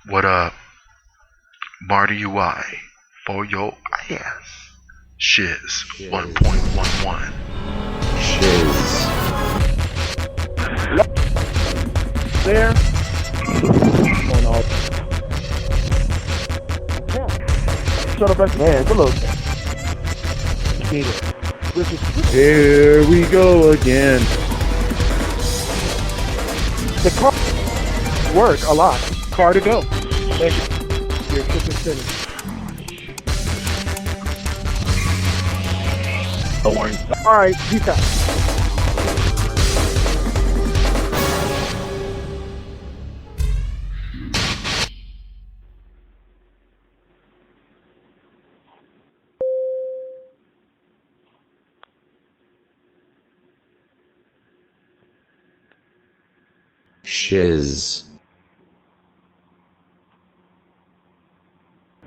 What up? Marty UI for your ass. Shiz 1.11. Shiz. There. On all. Shut up, best man. Good look. Here we go again. The car work a lot. Car2Go. Thank you. Your kitchen center. All right, peace out. Shiz.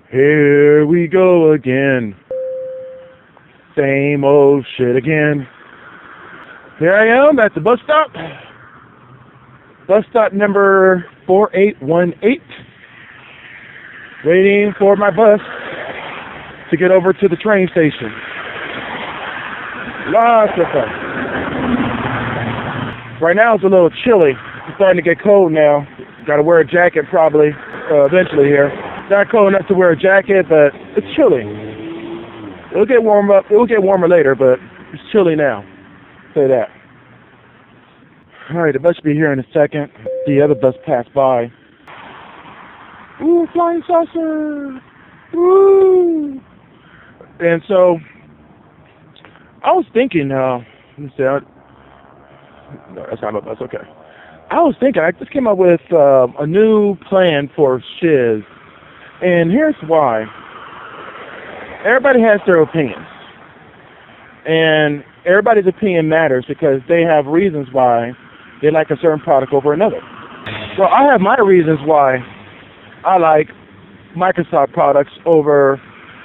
Here we go again. Same old shit again. Here I am at the bus stop. Bus stop number 4818. Waiting for my bus to get over to the train station. Lots of fun. Right now it's a little chilly. It's starting to get cold now. Got to wear a jacket probably eventually here. Not cold enough to wear a jacket, but it's chilly. It'll get warm up. It will get warmer later, but it's chilly now. Say that. All right, the bus will be here in a second. The other bus passed by. Ooh, flying saucer! Ooh! And so I was thinking. Let me see. No, that's not my bus. Okay. I was thinking. I just came up with a new plan for shiz, and here's why. Everybody has their opinions, and everybody's opinion matters because they have reasons why they like a certain product over another. Well, I have my reasons why I like Microsoft products over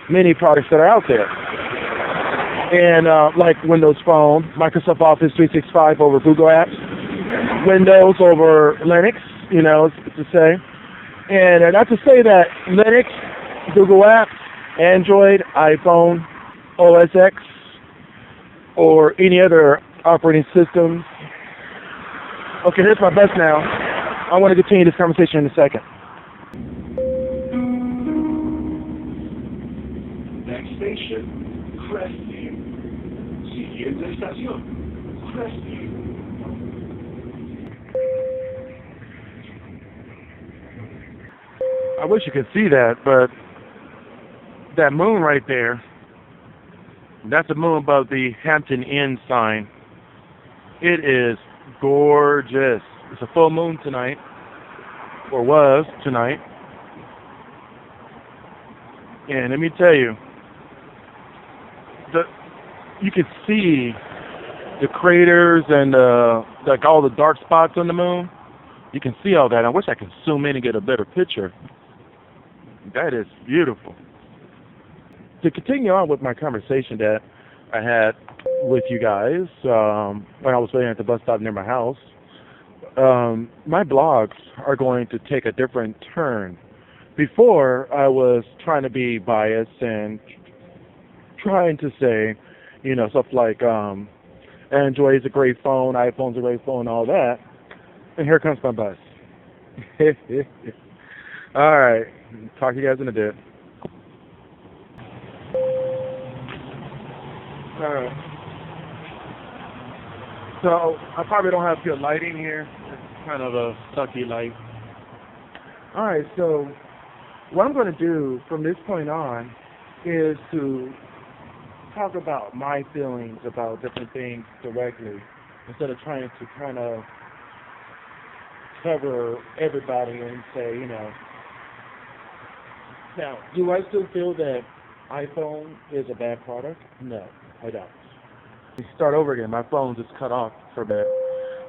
many products that are out there. And like Windows Phone, Microsoft Office 365 over Google Apps, Windows over Linux, it's to say. And not to say that Linux, Google Apps, Android, iPhone, OS X, or any other operating system. Okay, here's my bus now. I want to continue this conversation in a second. Next station, Crestview. Siguiente estación, Crestview. I wish you could see that, but that moon right there, that's the moon above the Hampton Inn sign. It is gorgeous. It's a full moon tonight, or was tonight. And let me tell you, you can see the craters and like all the dark spots on the moon. You can see all that. I wish I could zoom in and get a better picture. That is beautiful. To continue on with my conversation that I had with you guys when I was waiting at the bus stop near my house, my blogs are going to take a different turn. Before, I was trying to be biased and trying to say, stuff like Android is a great phone, iPhone's a great phone, all that. And here comes my bus. All right. Talk to you guys in a bit. Alright. So, I probably don't have good lighting here. It's kind of a sucky light. Alright, so what I'm going to do from this point on is to talk about my feelings about different things directly instead of trying to kind of cover everybody and say, Now, do I still feel that iPhone is a bad product? No. I don't. Start over again. My phone just cut off for a bit.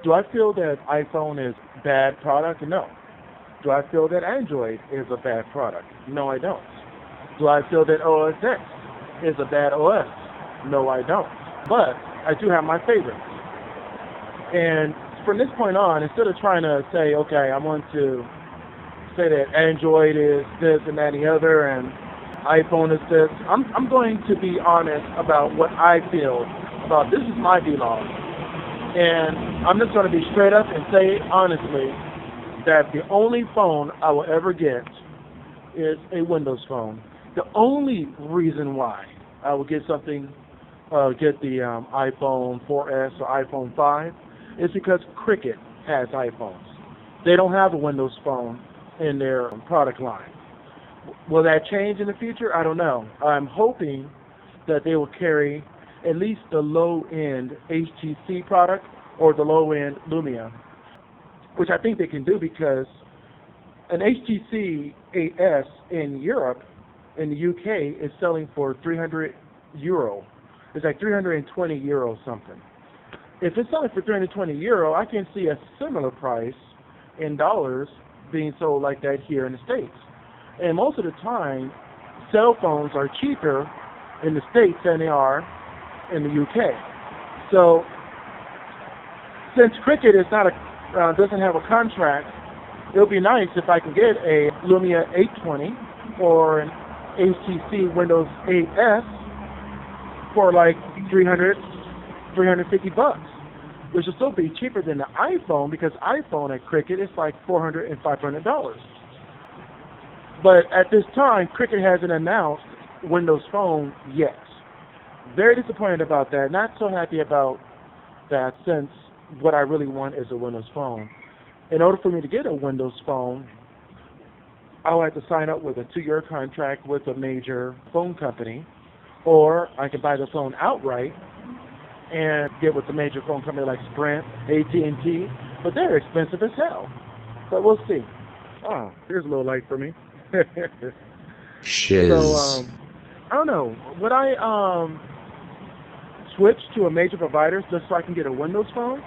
Do I feel that iPhone is a bad product? No. Do I feel that Android is a bad product? No, I don't. Do I feel that OS X is a bad OS? No, I don't. But I do have my favorites. And from this point on, instead of trying to say, okay, I want to say that Android is this and that and the other, and iPhone is this. I'm going to be honest about what I feel about this is my vlog. And I'm just going to be straight up and say honestly that the only phone I will ever get is a Windows phone. The only reason why I will get something, get the iPhone 4S or iPhone 5 is because Cricket has iPhones. They don't have a Windows phone in their product line. Will that change in the future? I don't know. I'm hoping that they will carry at least the low-end HTC product or the low-end Lumia, which I think they can do because an HTC 8S in Europe, in the UK, is selling for €300. It's like €320 something. If it's selling for €320, I can see a similar price in dollars being sold like that here in the States. And most of the time, cell phones are cheaper in the States than they are in the UK. So, since Cricket is not doesn't have a contract, it would be nice if I can get a Lumia 820 or an HTC Windows 8S for like $350, which will still be cheaper than the iPhone because iPhone at Cricket is like $400 and $500. But at this time, Cricket hasn't announced Windows Phone yet. Very disappointed about that. Not so happy about that since what I really want is a Windows Phone. In order for me to get a Windows Phone, I'll have to sign up with a 2-year contract with a major phone company, or I can buy the phone outright and get with a major phone company like Sprint, AT&T, but they're expensive as hell. But we'll see. Oh, here's a little light for me. Shiz. So, I don't know. Would I switch to a major provider just so I can get a Windows phone?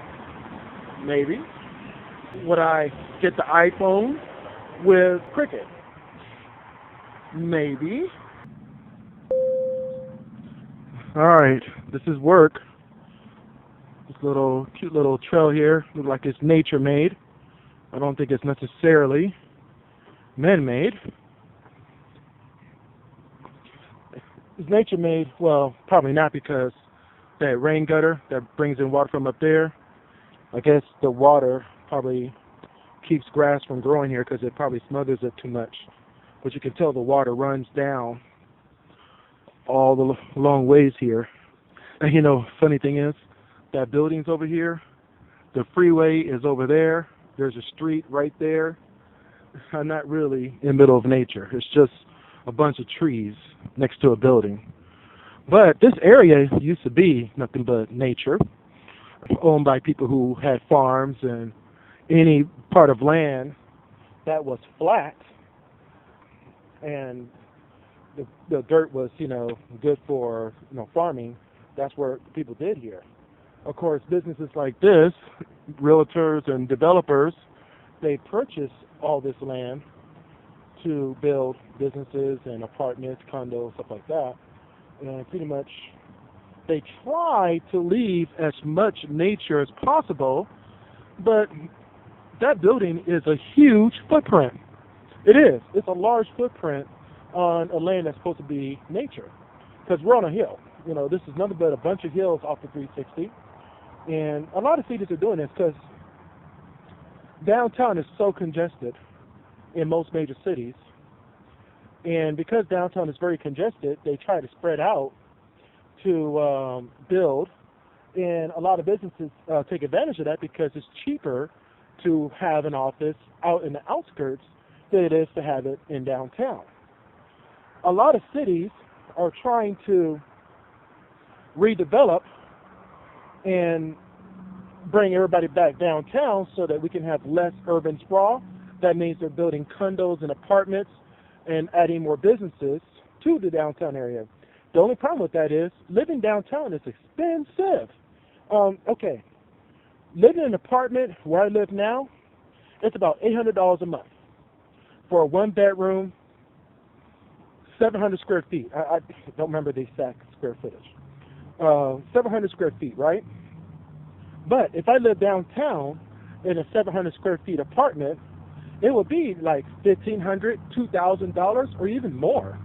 Maybe. Would I get the iPhone with Cricket? Maybe. Alright, this is work. This little cute little trail here looks like it's nature made. I don't think it's necessarily man-made. It's nature made, well, probably not, because that rain gutter that brings in water from up there, I guess the water probably keeps grass from growing here because it probably smothers it too much. But you can tell the water runs down all the long ways here. And you know, funny thing is, that building's over here, the freeway is over there, there's a street right there. I'm not really in the middle of nature. It's just a bunch of trees next to a building. But this area used to be nothing but nature, owned by people who had farms, and any part of land that was flat and the dirt was, good for, farming, that's where people did here. Of course, businesses like this, realtors and developers, they purchase all this land to build businesses and apartments, condos, stuff like that. And pretty much they try to leave as much nature as possible, but that building is a huge footprint. It is. It's a large footprint on a land that's supposed to be nature, because we're on a hill. This is nothing but a bunch of hills off the 360. And a lot of cities are doing this because downtown is so congested in most major cities. And because downtown is very congested, they try to spread out to build. And a lot of businesses take advantage of that because it's cheaper to have an office out in the outskirts than it is to have it in downtown. A lot of cities are trying to redevelop and bring everybody back downtown so that we can have less urban sprawl. That means they're building condos and apartments and adding more businesses to the downtown area. The only problem with that is living downtown is expensive. Okay, living in an apartment where I live now, it's about $800 a month for a 1-bedroom, 700 square feet. I don't remember the exact square footage. 700 square feet, right? But if I live downtown in a 700 square feet apartment, it would be like $1,500, $2,000, or even more.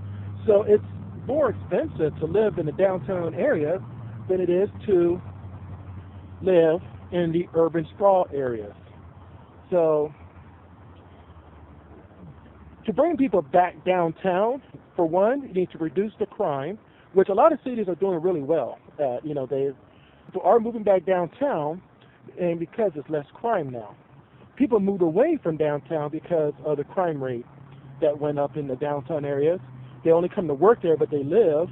So it's more expensive to live in the downtown area than it is to live in the urban sprawl areas. So to bring people back downtown, for one, you need to reduce the crime, which a lot of cities are doing really well at. People are moving back downtown, and because there's less crime now. People moved away from downtown because of the crime rate that went up in the downtown areas. They only come to work there, but they live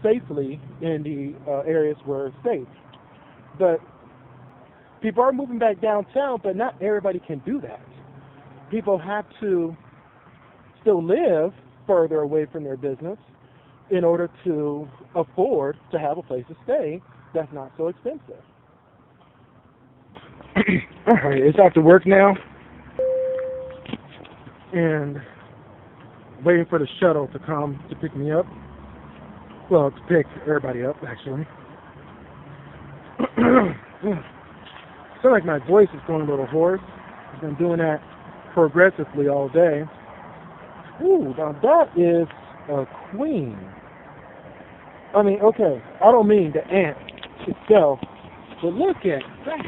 safely in the areas where it's safe. But people are moving back downtown, but not everybody can do that. People have to still live further away from their business in order to afford to have a place to stay that's not so expensive. All right, it's after work now, and waiting for the shuttle to come to pick me up. Well, to pick everybody up, actually. I feel like my voice is going a little hoarse. I've been doing that progressively all day. Ooh, now that is a queen. I mean, okay, I don't mean the ant itself, but look at that.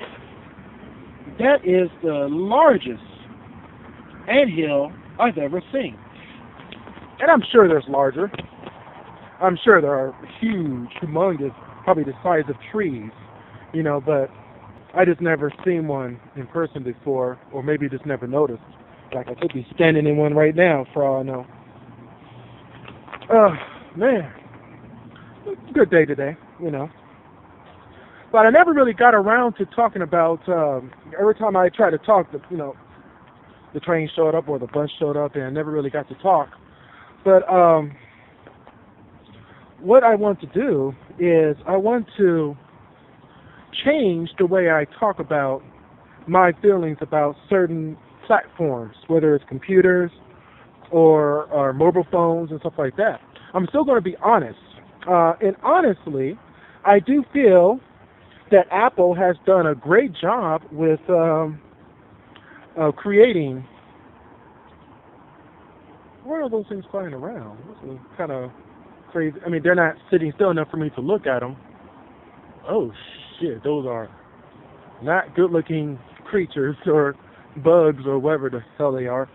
That is the largest anthill I've ever seen. And I'm sure there's larger. I'm sure there are huge, humongous, probably the size of trees, but I just never seen one in person before, or maybe just never noticed. Like I could be standing in one right now for all I know. Oh, man. Good day today, But I never really got around to talking about, every time I try to talk, the train showed up or the bus showed up, and I never really got to talk. But what I want to do is I want to change the way I talk about my feelings about certain platforms, whether it's computers or mobile phones and stuff like that. I'm still going to be honest. And honestly, I do feel that Apple has done a great job with creating. What are those things flying around? This is kind of crazy. I mean, they're not sitting still enough for me to look at them. Oh shit, those are not good-looking creatures or bugs or whatever the hell they are.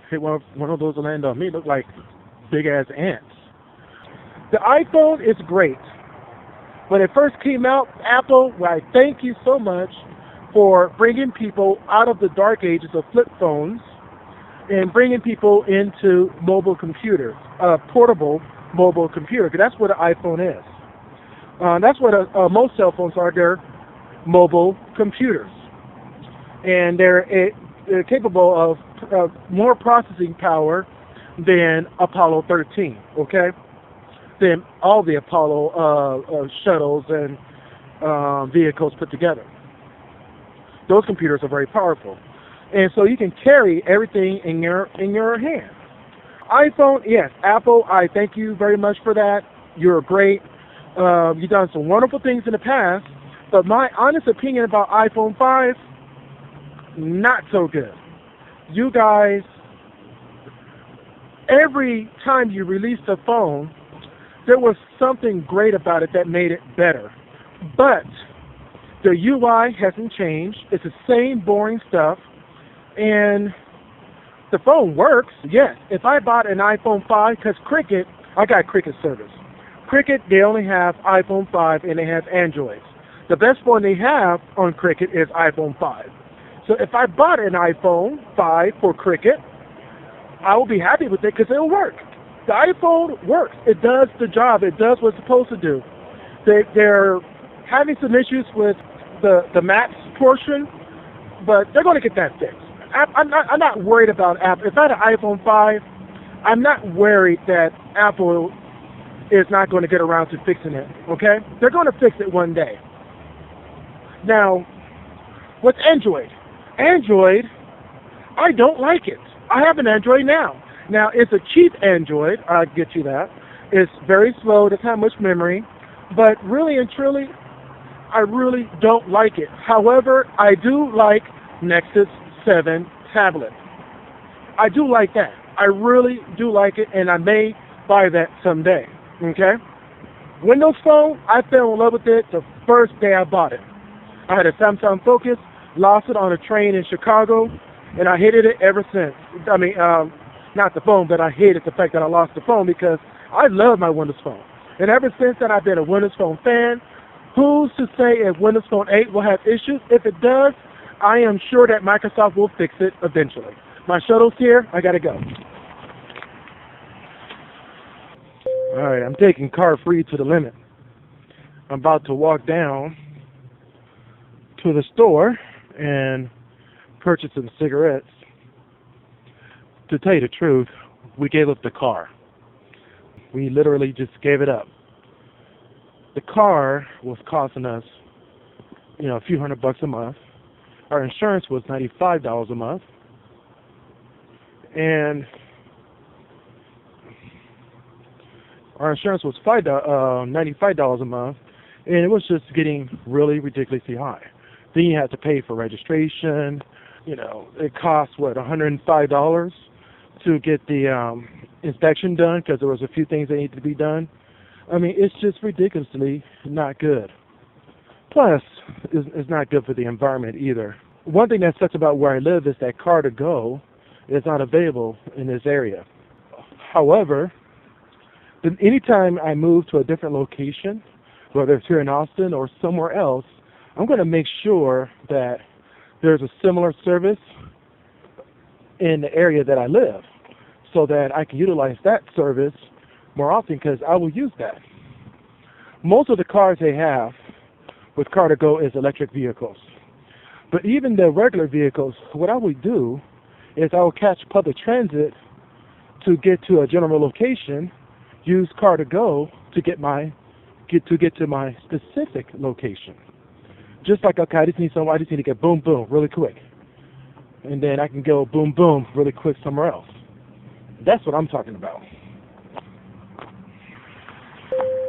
Hey, one of those will land on me. Look like big-ass ants. The iPhone is great. When it first came out, Apple, well, I thank you so much for bringing people out of the dark ages of flip phones and bringing people into mobile computers, portable mobile computer, because that's what an iPhone is. That's what most cell phones are. They're mobile computers. And they're capable of more processing power than Apollo 13, okay? Than all the Apollo shuttles and vehicles put together. Those computers are very powerful. And so you can carry everything in your hand. iPhone, yes, Apple, I thank you very much for that. You're great. You've done some wonderful things in the past, but my honest opinion about iPhone 5, not so good. You guys, every time you released a phone, there was something great about it that made it better. But the UI hasn't changed. It's the same boring stuff. And the phone works, yes. If I bought an iPhone 5, because Cricket, I got Cricket service. Cricket, they only have iPhone 5 and they have Androids. The best phone they have on Cricket is iPhone 5. So if I bought an iPhone 5 for Cricket, I will be happy with it because it'll work. The iPhone works. It does the job. It does what it's supposed to do. They're having some issues with the maps portion, but they're going to get that fixed. I'm not worried about Apple. If I had an iPhone 5, I'm not worried that Apple is not going to get around to fixing it, okay? They're going to fix it one day. Now, what's Android? Android, I don't like it. I have an Android now. Now, it's a cheap Android, I'll get you that. It's very slow, doesn't have much memory, but really and truly, I really don't like it. However, I do like Nexus 7 tablet. I do like that. I really do like it, and I may buy that someday, okay? Windows Phone, I fell in love with it the first day I bought it. I had a Samsung Focus, lost it on a train in Chicago, and I hated it ever since. I mean, not the phone, but I hated the fact that I lost the phone because I love my Windows Phone. And ever since then, I've been a Windows Phone fan. Who's to say if Windows Phone 8 will have issues? If it does, I am sure that Microsoft will fix it eventually. My shuttle's here. I gotta go. All right, I'm taking car free to the limit. I'm about to walk down to the store and purchase some cigarettes. To tell you the truth, we gave up the car. We literally just gave it up. The car was costing us, a few $100 a month. Our insurance was $95 a month. And our insurance was $95 a month, and it was just getting really ridiculously high. Then you had to pay for registration. It cost, $105 to get the inspection done because there was a few things that needed to be done. I mean, it's just ridiculously not good. Plus, it's not good for the environment either. One thing that sucks about where I live is that Car2Go is not available in this area. However, anytime I move to a different location, whether it's here in Austin or somewhere else, I'm going to make sure that there's a similar service in the area that I live so that I can utilize that service more often because I will use that. Most of the cars they have with Car2Go is electric vehicles. But even the regular vehicles, what I would do is I will catch public transit to get to a general location, use Car2Go to get to my specific location. Just like, okay, I just need to get boom boom really quick. And then I can go boom boom really quick somewhere else. That's what I'm talking about.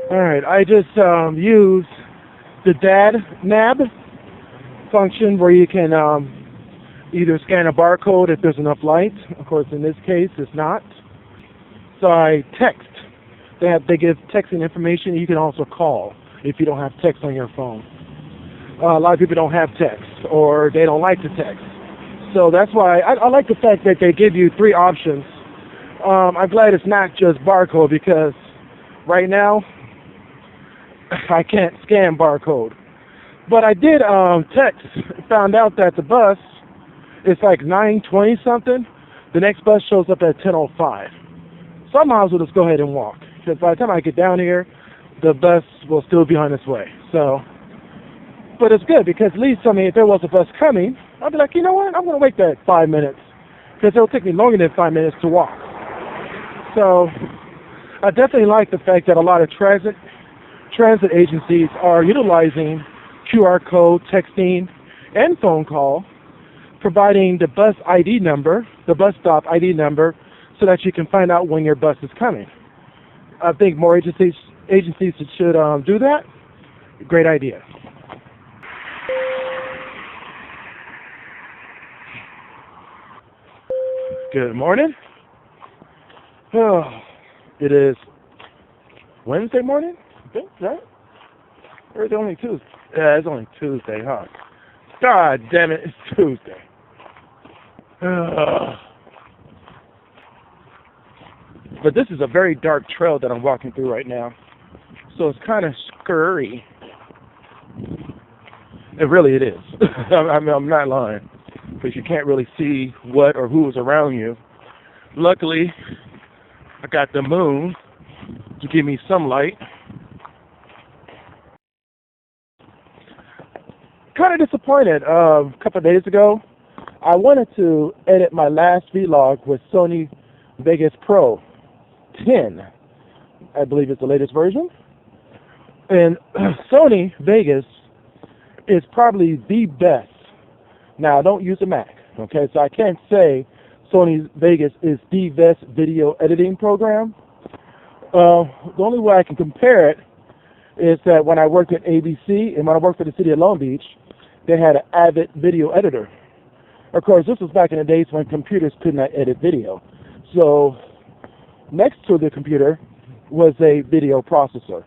Alright, I just use the dad nab function where you can either scan a barcode if there's enough light. Of course, in this case, it's not. So I text. They give texting information. You can also call if you don't have text on your phone. A lot of people don't have text or they don't like to text. So that's why I like the fact that they give you 3 options. I'm glad it's not just barcode because right now I can't scan barcode. But I did text, found out that the bus is like 9:20 something. The next bus shows up at 10:05. So I might as well just go ahead and walk. Because by the time I get down here, the bus will still be on its way. So, but it's good because at least, if there was a bus coming, I'd be like, you know what, I'm going to wait that 5 minutes. Because it'll take me longer than 5 minutes to walk. So, I definitely like the fact that a lot of transit agencies are utilizing QR code, texting, and phone call, providing the bus ID number, the bus stop ID number, so that you can find out when your bus is coming. I think more agencies should do that. Great idea. Good morning. Oh, it is Wednesday morning, I think, right? Or is it only Tuesday? Yeah, it's only Tuesday, huh? God damn it, it's Tuesday. But this is a very dark trail that I'm walking through right now. So it's kind of scary. It is. I'm not lying. Because you can't really see what or who is around you. Luckily, I got the moon to give me some light. Kind of disappointed. A couple of days ago, I wanted to edit my last vlog with Sony Vegas Pro 10. I believe it's the latest version. And Sony Vegas is probably the best. Now, I don't use a Mac, okay? So I can't say Sony Vegas is the best video editing program. The only way I can compare it is that when I worked at ABC and when I worked for the city of Long Beach, they had an Avid video editor. Of course, this was back in the days when computers could not edit video. So next to the computer was a video processor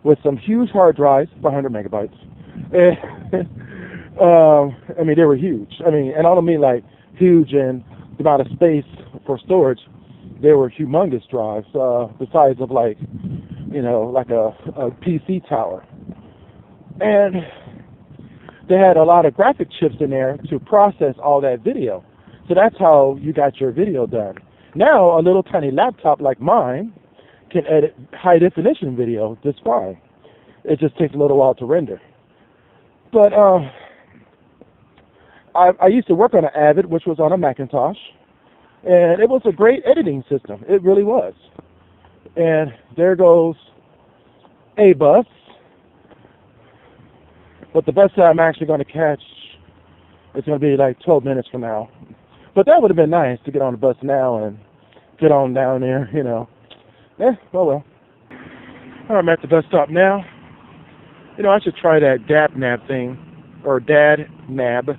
with some huge hard drives, 100 megabytes. I mean, they were huge. I mean, and I don't mean like huge in the amount of space for storage. They were humongous drives, the size of like, you know, like a PC tower. And they had a lot of graphic chips in there to process all that video. So that's how you got your video done. Now, a little tiny laptop like mine can edit high definition video just fine. It just takes a little while to render. But I used to work on an Avid, which was on a Macintosh, and it was a great editing system. It really was. And there goes a bus. But the bus that I'm actually going to catch is going to be like 12 minutes from now. But that would have been nice to get on the bus now and get on down there, you know. Oh well. I'm at the bus stop now. You know, I should try that dab nab thing, or dad nab.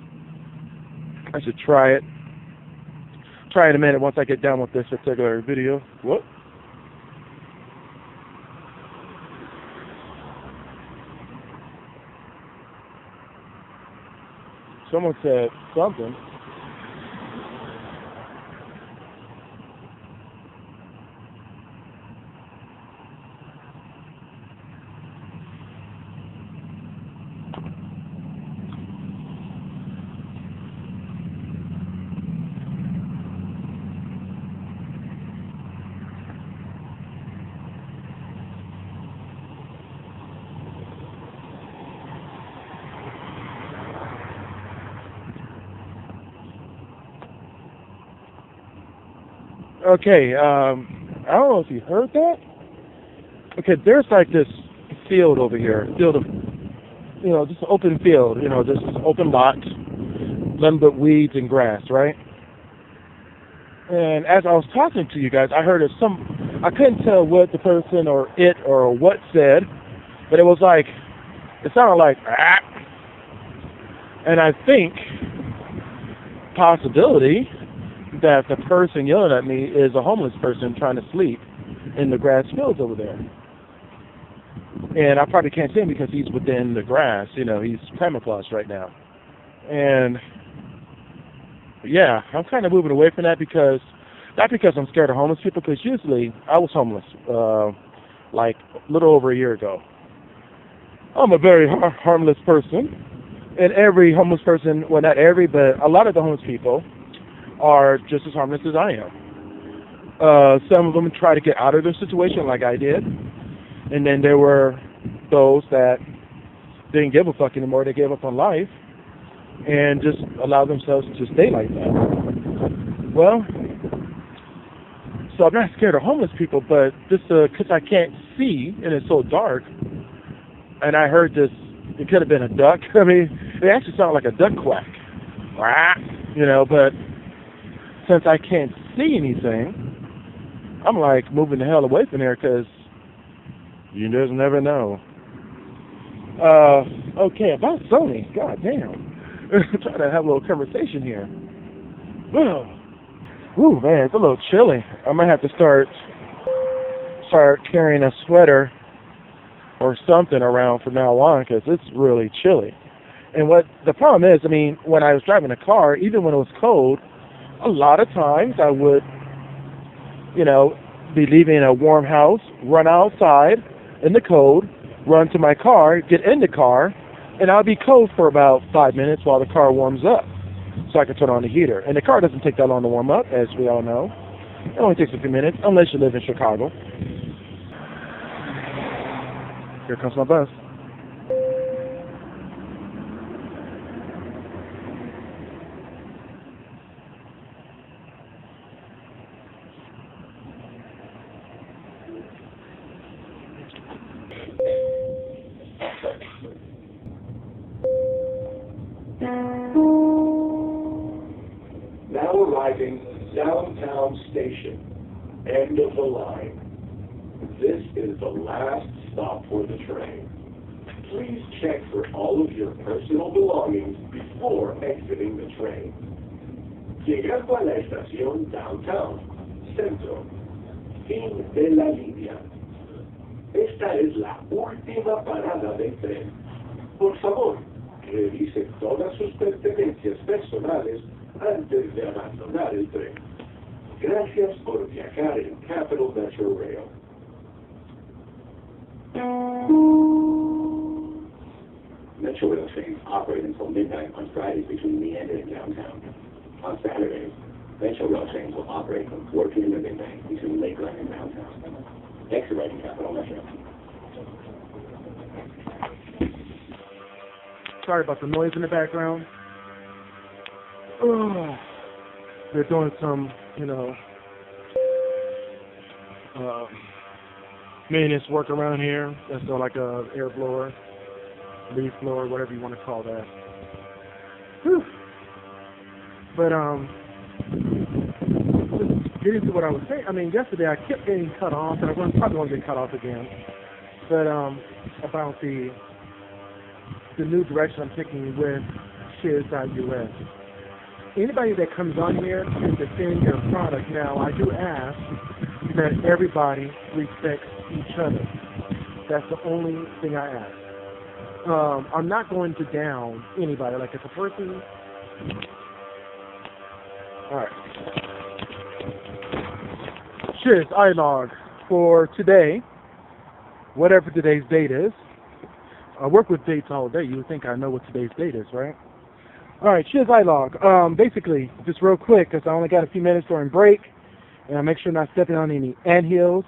I should try it. Try it in a minute once I get done with this particular video. Whoop. Someone said something. Okay, I don't know if you heard that. Okay, there's like this field over here, field of, you know, just open field, you know, just open lot, nothing but weeds and grass, right? And as I was talking to you guys, I heard I couldn't tell what the person or it or what said, but it was like, it sounded like, ah. And I think, possibility, that the person yelling at me is a homeless person trying to sleep in the grass fields over there. And I probably can't see him because he's within the grass, you know, he's camouflaged right now. And yeah, I'm kind of moving away from that because, not because I'm scared of homeless people, because usually I was homeless like a little over a year ago. I'm a very harmless person. And every homeless person, well not every, but a lot of the homeless people are just as harmless as I am. Some of them try to get out of their situation like I did. And then there were those that didn't give a fuck anymore. They gave up on life and just allowed themselves to stay like that. Well, so I'm not scared of homeless people, but just because I can't see and it's so dark, and I heard this, it could have been a duck. I mean, it actually sounded like a duck quack. You know, but since I can't see anything, I'm like moving the hell away from here because you just never know. Okay, about Sony, god damn. Trying to have a little conversation here. Ooh, man, it's a little chilly. I might have to start carrying a sweater or something around from now on because it's really chilly. And what the problem is, I mean, when I was driving a car, even when it was cold, a lot of times I would, you know, be leaving a warm house, run outside in the cold, run to my car, get in the car, and I'll be cold for about 5 minutes while the car warms up so I can turn on the heater. And the car doesn't take that long to warm up, as we all know. It only takes a few minutes, unless you live in Chicago. Here comes my bus. Now arriving downtown station, end of the line. This is the last stop for the train. Please check for all of your personal belongings before exiting the train. llegando a la estación Downtown, Centro, fin de la línea. Esta es la última parada del tren. Por favor, revise todas sus pertenencias personales antes de abandonar el tren. Gracias por viajar en CapMetroRail. MetroRail trains operate until midnight on Fridays between Leander and downtown. On Saturdays, MetroRail trains will operate from 4 p.m. to midnight between Lakeland and downtown. Thanks for riding Capital Metro. Sorry about the noise in the background. Oh, they're doing some, maintenance work around here. That's like a air blower, leaf blower, whatever you want to call that. Whew. But just getting to what I was saying. I mean, yesterday I kept getting cut off, and I probably won't get cut off again. But about the new direction I'm taking with shiz.us. Anybody that comes on here can defend your product. Now, I do ask that everybody respects each other. That's the only thing I ask. I'm not going to down anybody. Like if a person... Alright. Shiz, iLog for today, whatever today's date is. I work with dates all day. You would think I know what today's date is, right? Alright, shiz iLog. Basically, just real quick, because I only got a few minutes during break, and I make sure I'm not stepping on any anthills,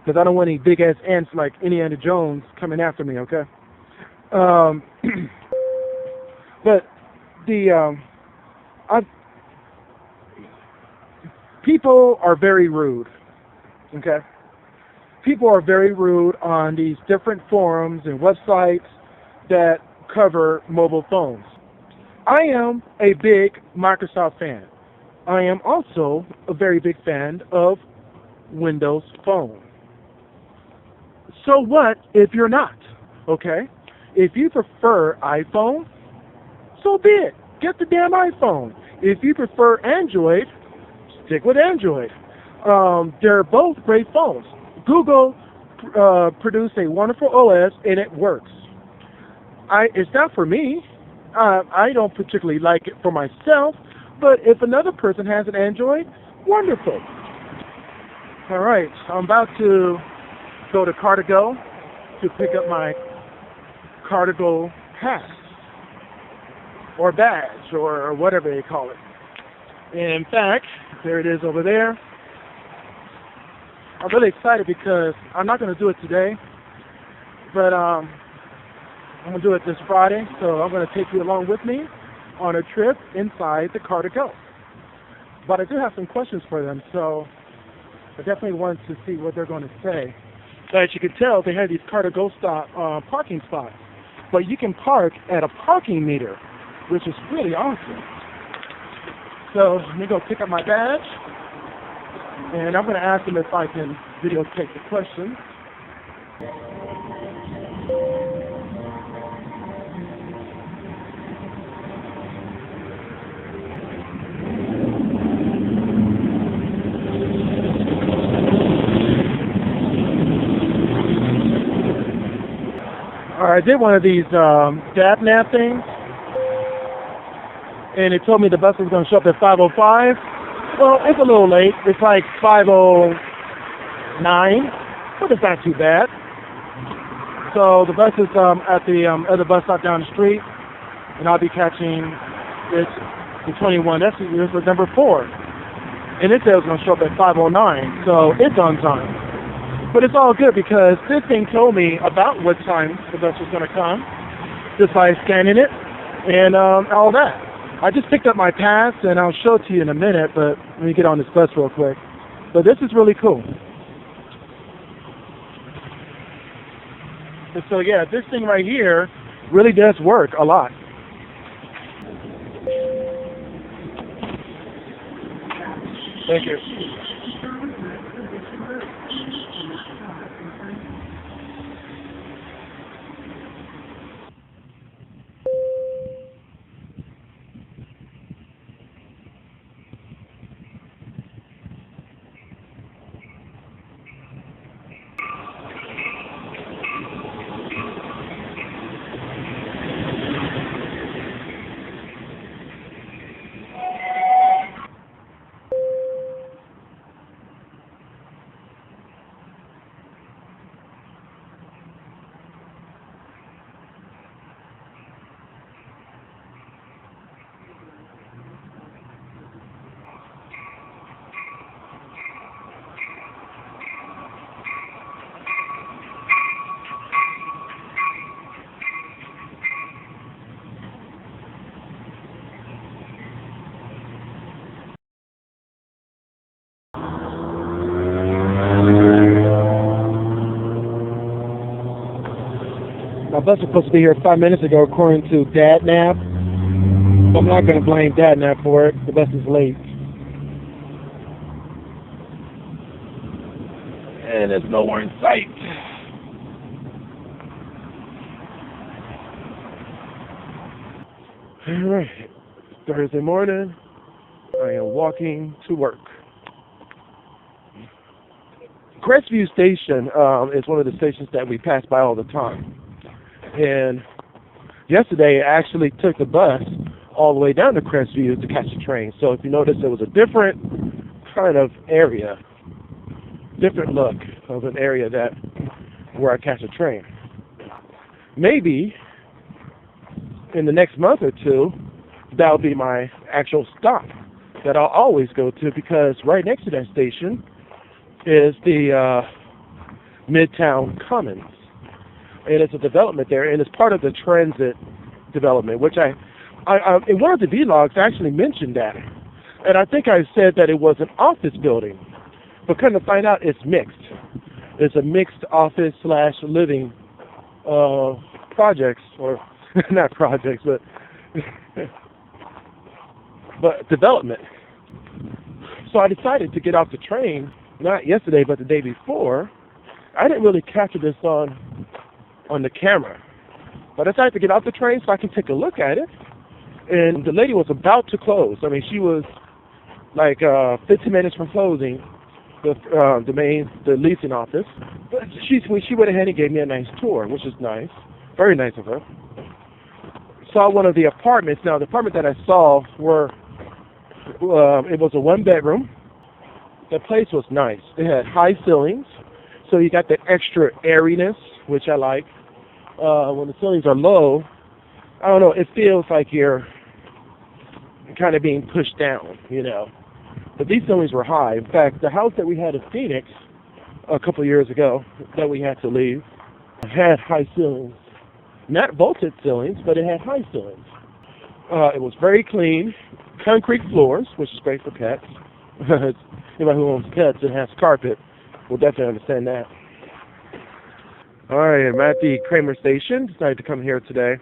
because I don't want any big-ass ants like Indiana Jones coming after me, okay? But people are very rude, okay? People are very rude on these different forums and websites that cover mobile phones. I am a big Microsoft fan. I am also a very big fan of Windows Phone. So what if you're not, okay? If you prefer iPhone, so be it. Get the damn iPhone. If you prefer Android, stick with Android. They're both great phones. Google produced a wonderful OS, and it works. It's not for me. I don't particularly like it for myself, but if another person has an Android, wonderful. All right, I'm about to go to Car2Go to pick up my Car2Go pass or badge or whatever they call it. And in fact, there it is over there. I'm really excited because I'm not going to do it today, but I'm going to do it this Friday, so I'm going to take you along with me on a trip inside the Car2Go. But I do have some questions for them, so I definitely want to see what they're going to say. As you can tell, they have these Car2Go parking spots, but you can park at a parking meter, which is really awesome. So let me go pick up my badge, and I'm going to ask them if I can videotape the questions. I did one of these dab nap things, and it told me the bus was going to show up at 5:05. Well, it's a little late. It's like 5:09, but it's not too bad. So the bus is at the other bus stop down the street, and I'll be catching the 21. This was number 4, and it said it was going to show up at 5:09, so it's on time. But it's all good because this thing told me about what time the bus was going to come just by scanning it and all that. I just picked up my pass, and I'll show it to you in a minute, but let me get on this bus real quick. But this is really cool. And so, yeah, this thing right here really does work a lot. Thank you. bus was supposed to be here 5 minutes ago, according to DadNav. I'm not going to blame DadNav for it. The bus is late. And there's nowhere in sight. Alright, Thursday morning, I am walking to work. Crestview Station is one of the stations that we pass by all the time. And yesterday, I actually took the bus all the way down to Crestview to catch a train. So if you notice, it was a different kind of area, different look of an area that where I catch a train. Maybe in the next month or two, that'll be my actual stop that I'll always go to, because right next to that station is the Midtown Commons. And it's a development there, and it's part of the transit development, which I in one of the vlogs I actually mentioned that. And I think I said that it was an office building, but come to find out it's mixed. It's a mixed office / living projects, or not projects, but development. So I decided to get off the train, not yesterday, but the day before. I didn't really capture this on the camera, but I decided to get off the train so I can take a look at it. And the lady was about to close. I mean, she was like 15 minutes from closing the leasing office. But she went ahead and gave me a nice tour, which is nice, very nice of her. Saw one of the apartments. Now, the apartment that I saw it was a 1-bedroom. The place was nice. It had high ceilings, so you got the extra airiness, which I like. When the ceilings are low, I don't know, it feels like you're kind of being pushed down, you know. But these ceilings were high. In fact, the house that we had in Phoenix a couple of years ago that we had to leave had high ceilings. Not vaulted ceilings, but it had high ceilings. It was very clean, concrete floors, which is great for pets. Anybody who owns pets and has carpet will definitely understand that. Alright, I'm at the Kramer station. Decided to come here today.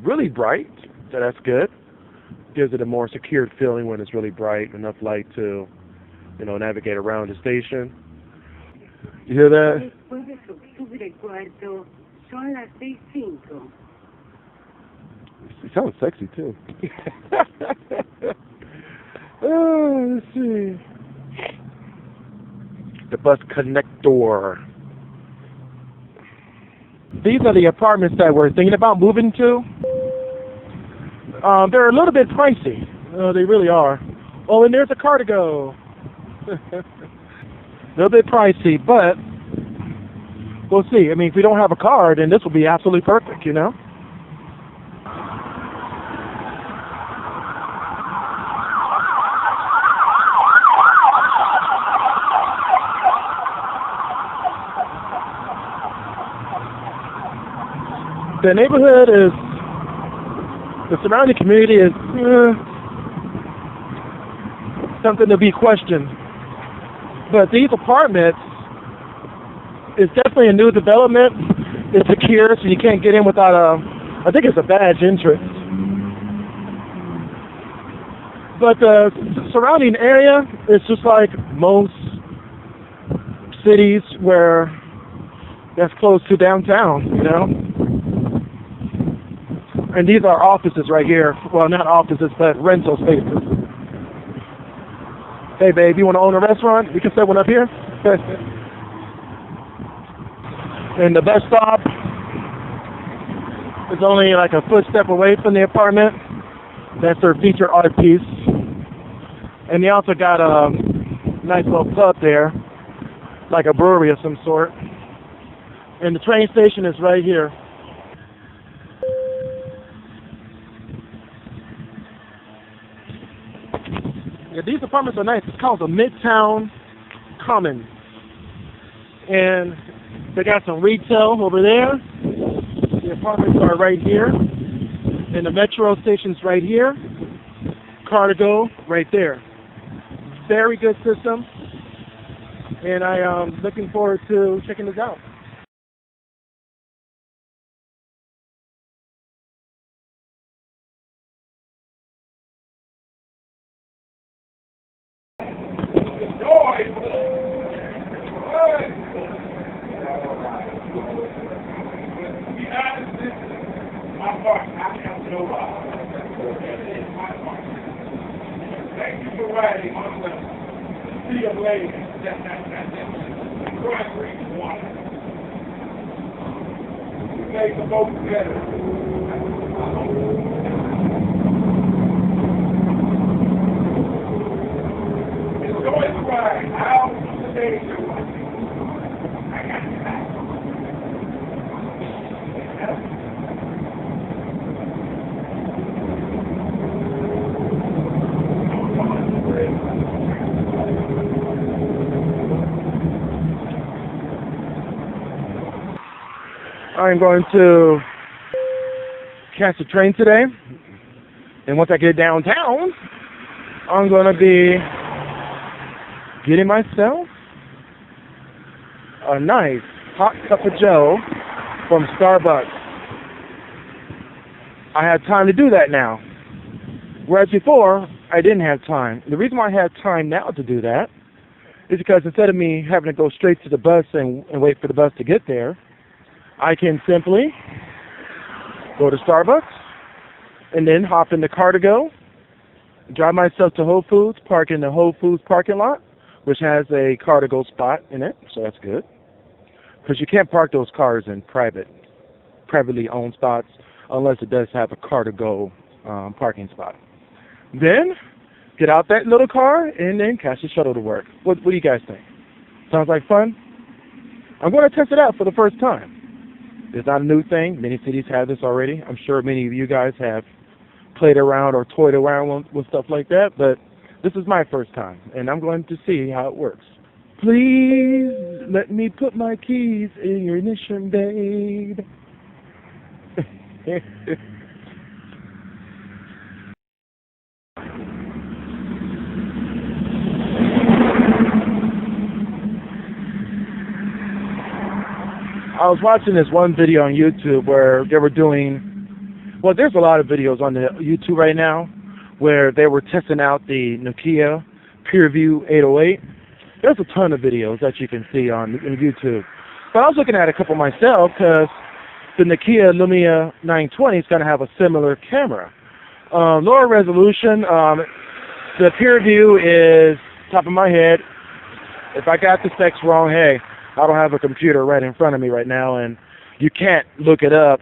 Really bright, so that's good. Gives it a more secured feeling when it's really bright, enough light to, you know, navigate around the station. You hear that? It sounds sexy too. Let's see. The bus connector. These are the apartments that we're thinking about moving to. They're a little bit pricey. They really are. Oh, and there's a Car2Go. A little bit pricey, but we'll see. I mean, if we don't have a car, then this will be absolutely perfect, you know? The neighborhood is, the surrounding community is something to be questioned. But these apartments is definitely a new development. It's secure, so you can't get in without I think it's a badge entrance. But the surrounding area is just like most cities where that's close to downtown, you know? And these are offices right here. Well, not offices, but rental spaces. Hey, babe, you want to own a restaurant? We can set one up here. And the bus stop is only like a footstep away from the apartment. That's their feature art piece. And they also got a nice little pub there, like a brewery of some sort. And the train station is right here. Yeah, these apartments are nice. It's called the Midtown Commons. And they got some retail over there. The apartments are right here. And the metro station's right here. Car2Go right there. Very good system. And I am looking forward to checking this out. Thank you for riding on the Sea of Ladies. Cross Creek Water. We make the boat better. Enjoy the ride. Out the danger. I got you back. I'm going to catch a train today, and once I get downtown, I'm going to be getting myself a nice hot cup of joe from Starbucks. I have time to do that now, whereas before, I didn't have time. The reason why I have time now to do that is because instead of me having to go straight to the bus and wait for the bus to get there, I can simply go to Starbucks and then hop in the Car2Go, drive myself to Whole Foods, park in the Whole Foods parking lot, which has a Car2Go spot in it, so that's good. Because you can't park those cars in privately owned spots unless it does have a Car2Go parking spot. Then, get out that little car and then catch the shuttle to work. What do you guys think? Sounds like fun? I'm going to test it out for the first time. It's not a new thing. Many cities have this already. I'm sure many of you guys have played around or toyed around with stuff like that, but this is my first time, and I'm going to see how it works. Please let me put my keys in your ignition, babe. I was watching this one video on YouTube where they were doing, well, there's a lot of videos on the YouTube right now where they were testing out the Nokia PureView 808. There's a ton of videos that you can see on YouTube. But I was looking at a couple myself because the Nokia Lumia 920 is going to have a similar camera. Lower resolution, the PureView is, top of my head, if I got the specs wrong, hey, I don't have a computer right in front of me right now, and you can't look it up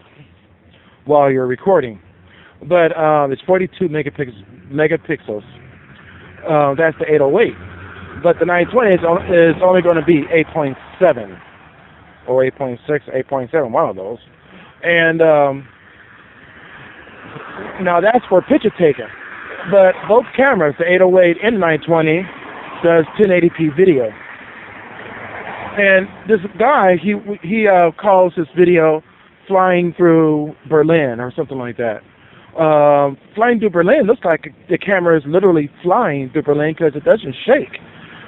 while you're recording. But it's 42 megapixels. That's the 808. But the 920 is only going to be 8.7 or 8.6, 8.7, one of those. And now that's for picture taking. But both cameras, the 808 and the 920, does 1080p video. And this guy, he calls this video "Flying Through Berlin" or something like that. Flying through Berlin looks like the camera is literally flying through Berlin because it doesn't shake.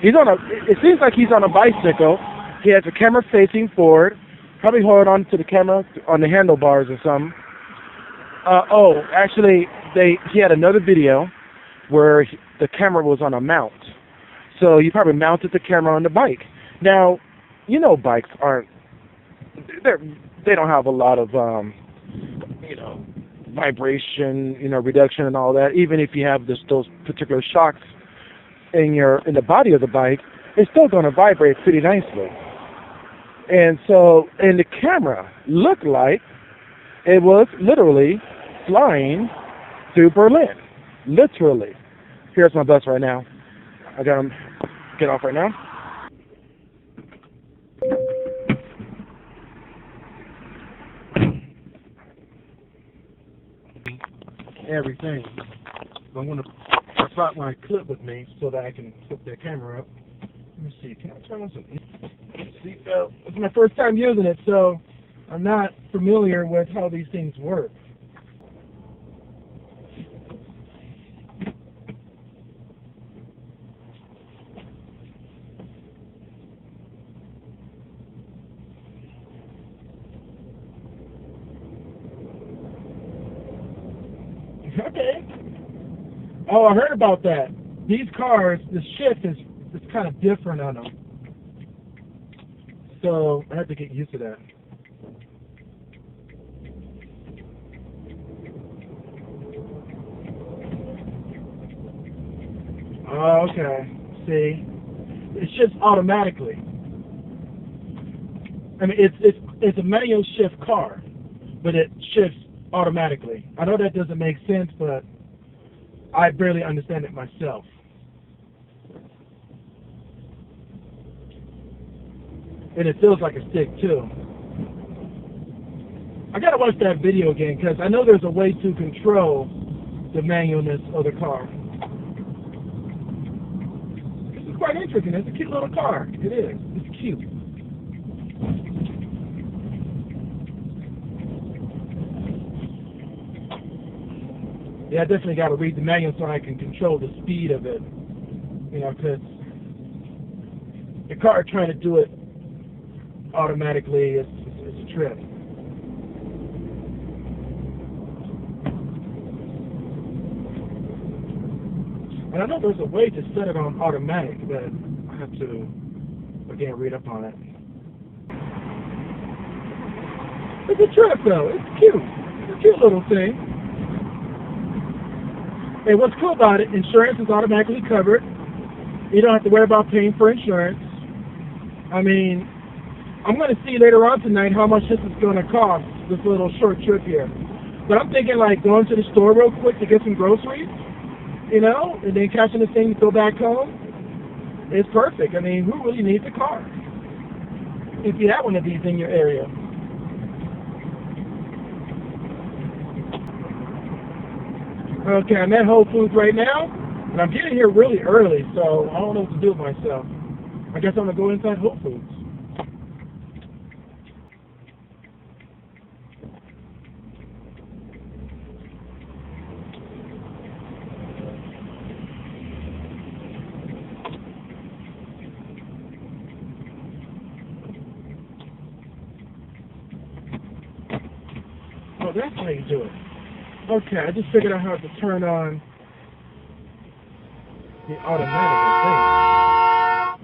It seems like he's on a bicycle. He has the camera facing forward, probably holding on to the camera on the handlebars or something. Actually, he had another video where the camera was on a mount. So he probably mounted the camera on the bike. Now, you know, bikes they don't have a lot of, vibration, reduction and all that. Even if you have those particular shocks in the body of the bike, it's still going to vibrate pretty nicely. And the camera looked like it was literally flying through Berlin. Literally. Here's my bus right now. I got to get off right now. Everything. I'm going to brought my clip with me so that I can flip the camera up. Let me see. Can I turn on some seatbelt? It's my first time using it, so I'm not familiar with how these things work. Okay. Oh, I heard about that. These cars, the shift is kind of different on them. So I have to get used to that. Oh, okay. See, it shifts automatically. I mean, it's a manual shift car, but it shifts automatically. I know that doesn't make sense, but I barely understand it myself. And it feels like a stick too. I gotta watch that video again because I know there's a way to control the manualness of the car. This is quite interesting. It's a cute little car. It is. It's cute. Yeah, I definitely got to read the manual so I can control the speed of it. You know, because the car trying to do it automatically is a trip. And I know there's a way to set it on automatic, but I have to, again, read up on it. It's a trip, though. It's cute. It's a cute little thing. And what's cool about it, insurance is automatically covered. You don't have to worry about paying for insurance. I mean, I'm going to see later on tonight how much this is going to cost, this little short trip here. But I'm thinking like going to the store real quick to get some groceries, you know, and then catching the thing to go back home. It's perfect. I mean, who really needs a car if you have one of these in your area? Okay, I'm at Whole Foods right now, and I'm getting here really early, so I don't know what to do with myself. I guess I'm going to go inside Whole Foods. Oh, that's how you do it. Okay, I just figured out how to turn on the automatic, I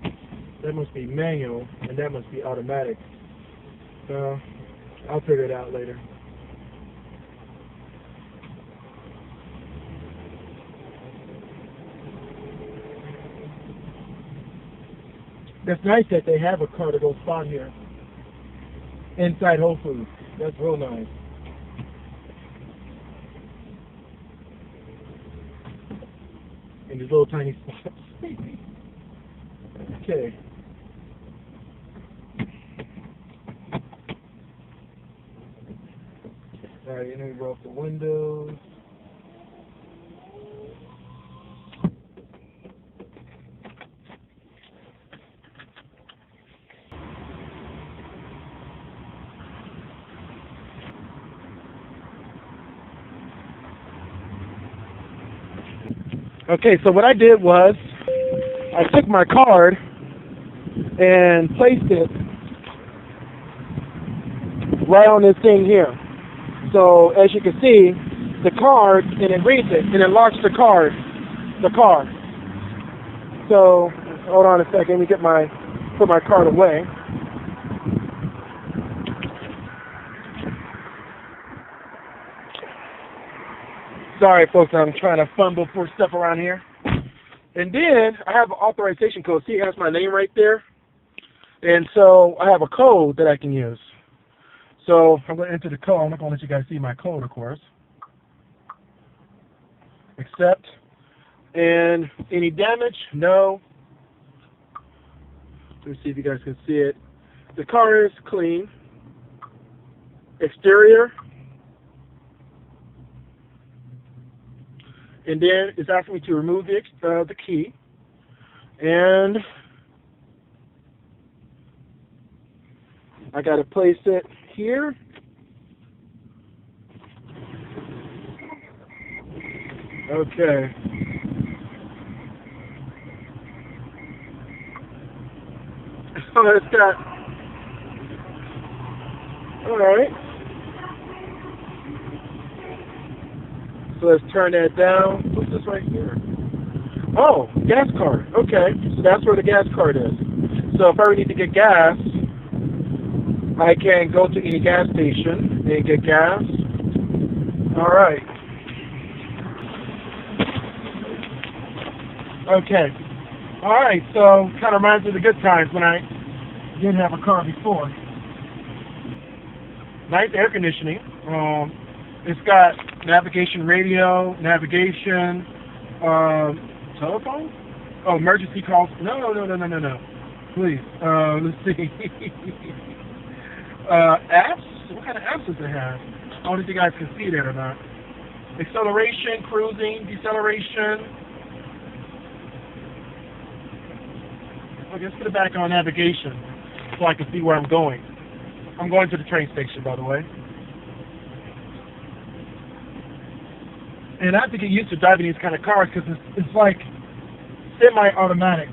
think. That must be manual, and that must be automatic. So, I'll figure it out later. That's nice that they have a Car2Go spot here inside Whole Foods. That's real nice. In these little tiny spots. Okay. Alright, let me roll up the windows. Okay, so what I did was I took my card and placed it right on this thing here. So as you can see, the card, and it reads it, and it locks the car. So hold on a second, let me put my card away. Sorry, folks, I'm trying to fumble for stuff around here. And then I have an authorization code. See, it has my name right there. And so I have a code that I can use. So I'm going to enter the code. I'm not going to let you guys see my code, of course. Accept. And any damage? No. Let's see if you guys can see it. The car is clean. Exterior. And then it's asking me to remove the key. And I got to place it here. Okay. So it's got, all right. So let's turn that down. What's this right here? Oh, gas card. Okay, so that's where the gas card is. So if I ever need to get gas, I can go to any gas station and get gas, All right. Okay. All right, so kind of reminds me of the good times when I didn't have a car before. Nice air conditioning. It's got navigation radio, navigation, telephone? Oh, emergency calls. No. Please. Let's see. Apps? What kind of apps does it have? I don't know if you guys can see that or not. Acceleration, cruising, deceleration. Okay, let's put it back on navigation so I can see where I'm going. I'm going to the train station, by the way. And I have to get used to driving these kind of cars because it's like semi-automatic.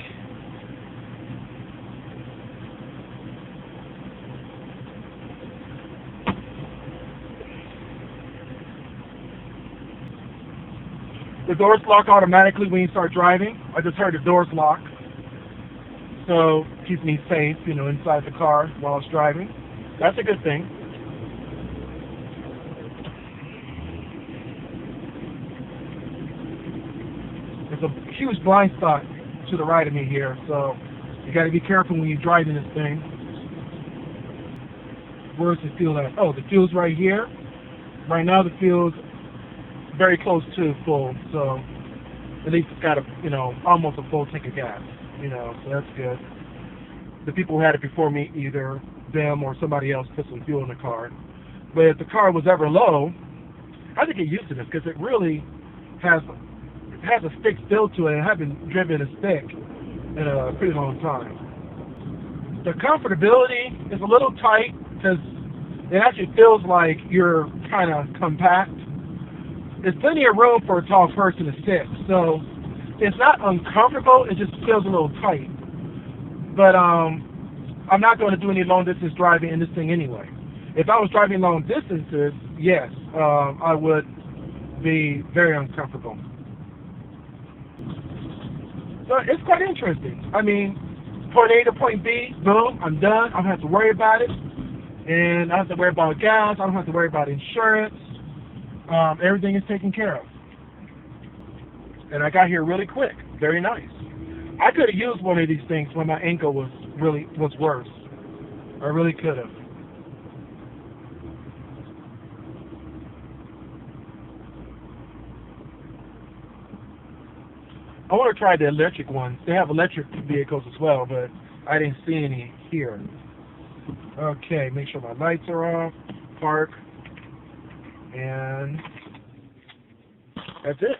The doors lock automatically when you start driving. I just heard the doors lock. So keeps me safe, inside the car while I was driving. That's a good thing. There's a huge blind spot to the right of me here, so you got to be careful when you're driving this thing. Where's the fuel at? Oh, the fuel's right here. Right now the fuel's very close to full, so at least it's got almost a full tank of gas. So that's good. The people who had it before me, either them or somebody else, put some fuel in the car. But if the car was ever low, I had to get used to this because it really has a stick feel to it. I haven't driven a stick in a pretty long time. The comfortability is a little tight because it actually feels like you're kind of compact. There's plenty of room for a tall person to sit, so it's not uncomfortable, it just feels a little tight. But I'm not going to do any long distance driving in this thing anyway. If I was driving long distances, yes, I would be very uncomfortable. So it's quite interesting. I mean, point A to point B, boom, I'm done. I don't have to worry about it. And I don't have to worry about gas. I don't have to worry about insurance. Everything is taken care of. And I got here really quick. Very nice. I could have used one of these things when my ankle was worse. I really could have. I want to try the electric ones. They have electric vehicles as well, but I didn't see any here. Okay, make sure my lights are off. Park. And that's it.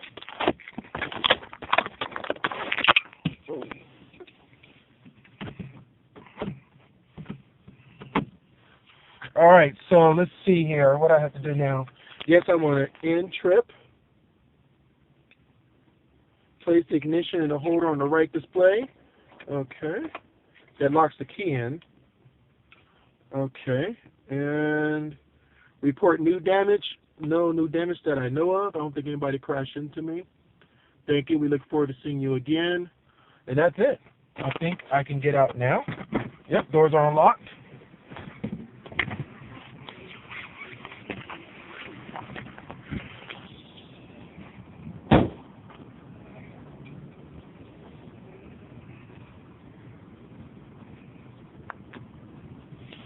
All right, so let's see here. What I have to do now. Yes, I want to end trip. Place the ignition and the holder on the right display. Okay. That locks the key in. Okay. And report new damage. No new damage that I know of. I don't think anybody crashed into me. Thank you. We look forward to seeing you again. And that's it. I think I can get out now. Yep, doors are unlocked.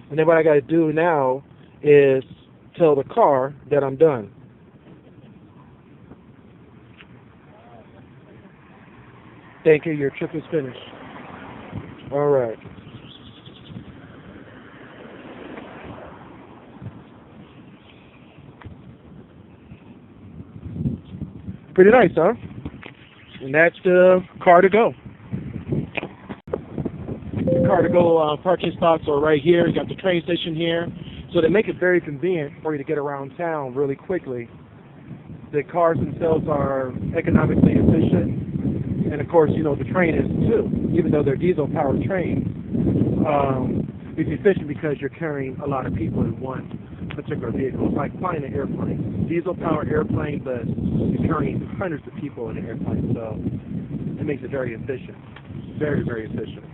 And then what I got to do now is tell the car that I'm done. Thank you, your trip is finished. All right. Pretty nice, huh? And that's the Car2Go. The Car2Go parking spots are right here. You got the train station here. So they make it very convenient for you to get around town really quickly. The cars themselves are economically efficient. And of course, the train is too. Even though they're diesel-powered trains, it's efficient because you're carrying a lot of people in one particular vehicle. It's like flying an airplane. Diesel-powered airplane, but you're carrying hundreds of people in an airplane. So it makes it very efficient. Very, very efficient.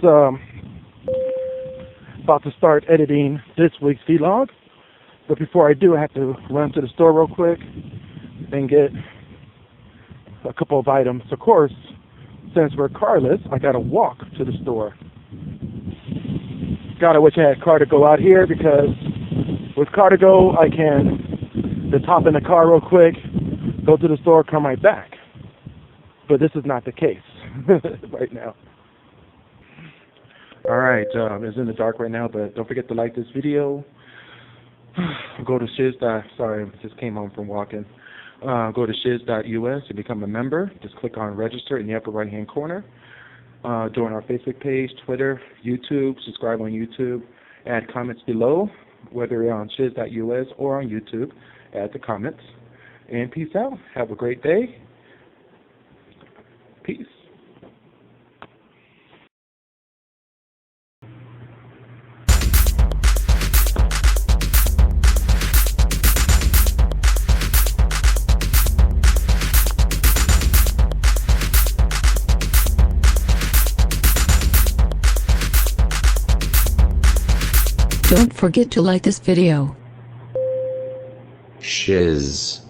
about to start editing this week's vlog, but before I do, I have to run to the store real quick and get a couple of items. Of course, since we're carless, I gotta walk to the store. Gotta wish I had Car2Go out here, because with Car2Go, I can just hop in the car real quick, go to the store, come right back. But this is not the case right now. Alright, it's in the dark right now, but don't forget to like this video. Go to shiz. Sorry, I just came home from walking. Go to shiz.us and become a member. Just click on register in the upper right hand corner. Join our Facebook page, Twitter, YouTube. Subscribe on YouTube. Add comments below, whether you're on shiz.us or on YouTube. Add the comments. And peace out. Have a great day. Peace. Don't forget to like this video. Shiz.